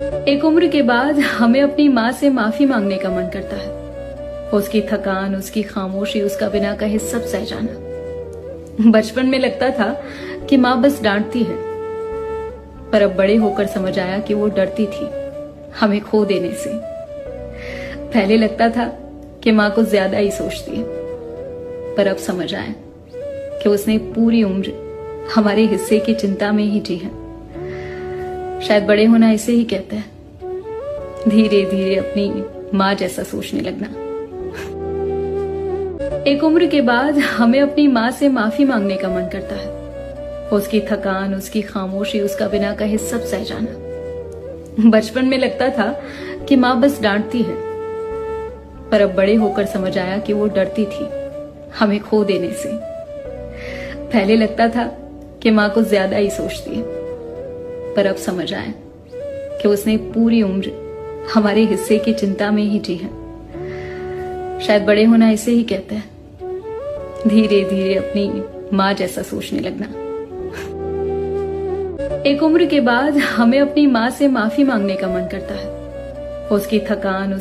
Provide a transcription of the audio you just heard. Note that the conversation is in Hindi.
एक उम्र के बाद हमें अपनी माँ से माफी मांगने का मन करता है। उसकी थकान, उसकी खामोशी, उसका बिना कहे सब सह जाना। बचपन में लगता था कि माँ बस डांटती है, पर अब बड़े होकर समझ आया कि वो डरती थी हमें खो देने से। पहले लगता था कि माँ कुछ ज्यादा ही सोचती है, पर अब समझ आया कि उसने पूरी उम्र हमारे हिस्से की चिंता में ही जी है। शायद बड़े होना इसे ही कहते हैं, धीरे धीरे अपनी माँ जैसा सोचने लगना। एक उम्र के बाद हमें अपनी माँ से माफी मांगने का मन करता है। उसकी थकान, उसकी खामोशी, उसका बिना कहे सब सह जाना। बचपन में लगता था कि माँ बस डांटती है, पर अब बड़े होकर समझ आया कि वो डरती थी हमें खो देने से। पहले लगता था कि माँ कुछ ज्यादा ही सोचती है, पर अब समझ आया कि उसने पूरी उम्र हमारे हिस्से की चिंता में ही जी है। शायद बड़े होना इसे ही कहते हैं, धीरे धीरे अपनी माँ जैसा सोचने लगना। एक उम्र के बाद हमें अपनी माँ से माफी मांगने का मन करता है। उसकी थकान,